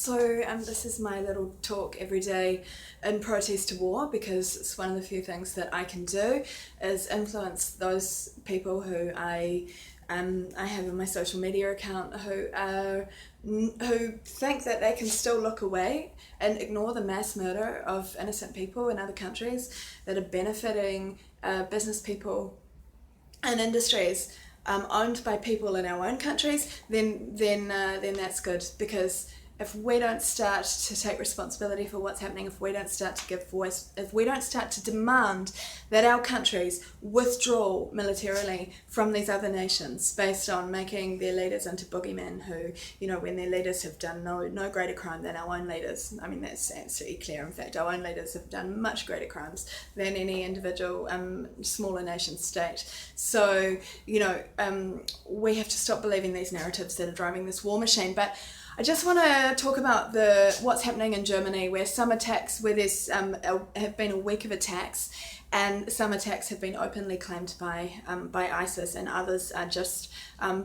This is my little talk every day in protest to war, because it's one of the few things that I can do is influence those people who I have in my social media account who think that they can still look away and ignore the mass murder of innocent people in other countries that are benefiting business people and industries owned by people in our own countries. Then that's good, because if we don't start to take responsibility for what's happening, if we don't start to give voice, if we don't start to demand that our countries withdraw militarily from these other nations based on making their leaders into boogeymen who, when their leaders have done no greater crime than our own leaders. I mean, that's absolutely clear. In fact, our own leaders have done much greater crimes than any individual smaller nation state. So, we have to stop believing these narratives that are driving this war machine. But I just want to talk about what's happening in Germany, where there's have been a week of attacks, and some attacks have been openly claimed by ISIS, and others are just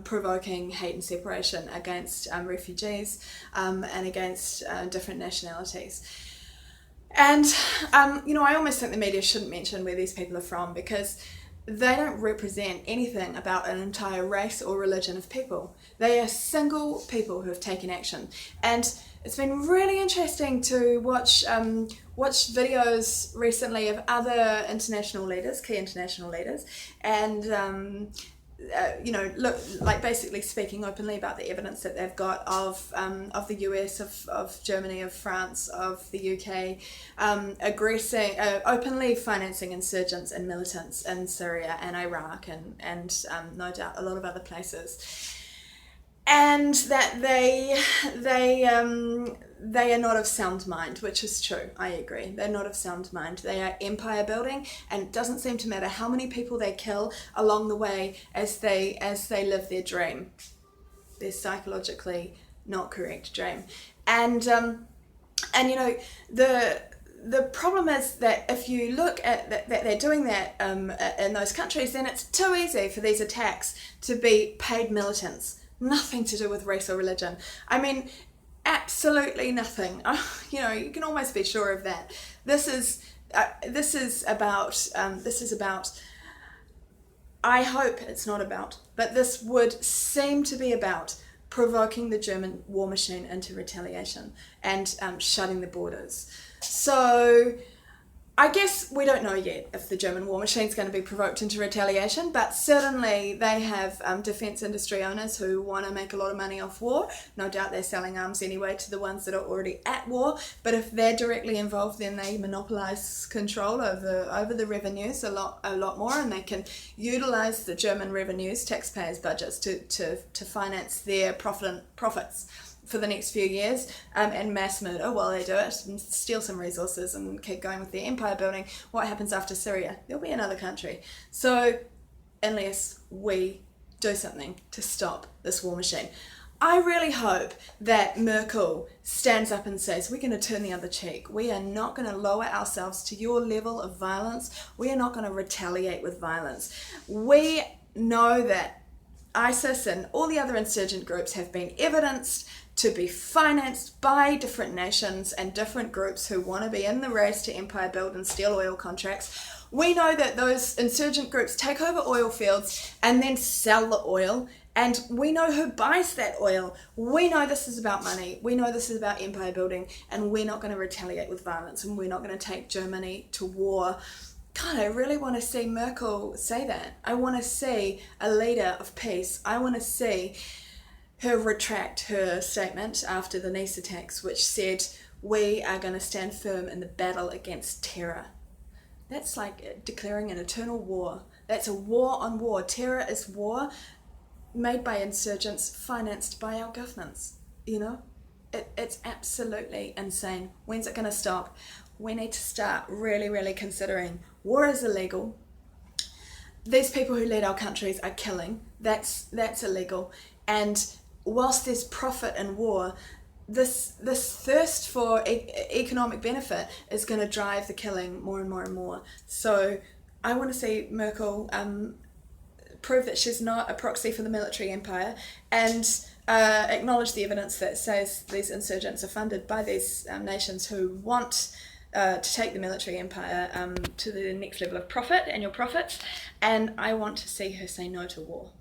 provoking hate and separation against refugees and against different nationalities. And I almost think the media shouldn't mention where these people are from, because they don't represent anything about an entire race or religion of people. They are single people who have taken action. And it's been really interesting to watch videos recently of other international leaders, key international leaders, and look, like, basically speaking openly about the evidence that they've got of the US, of Germany, of France, of the UK, openly financing insurgents and militants in Syria and Iraq and no doubt a lot of other places. And that they are not of sound mind, which is true. I agree. They're not of sound mind. They are empire building, and it doesn't seem to matter how many people they kill along the way as they live their dream, their psychologically not correct dream. And the problem is that if you look at that they're doing that in those countries, then it's too easy for these attacks to be paid militants. Nothing to do with race or religion. I mean, absolutely nothing. You can almost be sure of that. This is about. I hope it's not about, but this would seem to be about provoking the German war machine into retaliation and shutting the borders. So I guess we don't know yet if the German war machine is going to be provoked into retaliation, but certainly they have defence industry owners who want to make a lot of money off war. No doubt they're selling arms anyway to the ones that are already at war, but if they're directly involved, then they monopolise control over the revenues a lot more, and they can utilise the German revenues, taxpayers' budgets, to finance their profits for the next few years, and mass murder while they do it, and steal some resources and keep going with their empire building. What happens after Syria? There'll be another country. So unless we do something to stop this war machine, I really hope that Merkel stands up and says, we're going to turn the other cheek. We are not going to lower ourselves to your level of violence. We are not going to retaliate with violence. We know that ISIS and all the other insurgent groups have been evidenced to be financed by different nations and different groups who want to be in the race to empire build and steal oil contracts. We know that those insurgent groups take over oil fields and then sell the oil, and we know who buys that oil. We know this is about money. We know this is about empire building, and we're not going to retaliate with violence, and we're not going to take Germany to war. God, I really want to see Merkel say that. I want to see a leader of peace. I want to see her retract her statement after the Nice attacks, which said, we are going to stand firm in the battle against terror. That's like declaring an eternal war. That's a war on war. Terror is war made by insurgents, financed by our governments. It's absolutely insane. When's it going to stop? We need to start really, really considering war is illegal. These people who lead our countries are killing. That's illegal. And whilst there's profit in war, this thirst for economic benefit is going to drive the killing more and more and more. So I want to see Merkel prove that she's not a proxy for the military empire, and acknowledge the evidence that says these insurgents are funded by these nations who want to take the military empire to the next level of profit, annual profits, and I want to see her say no to war.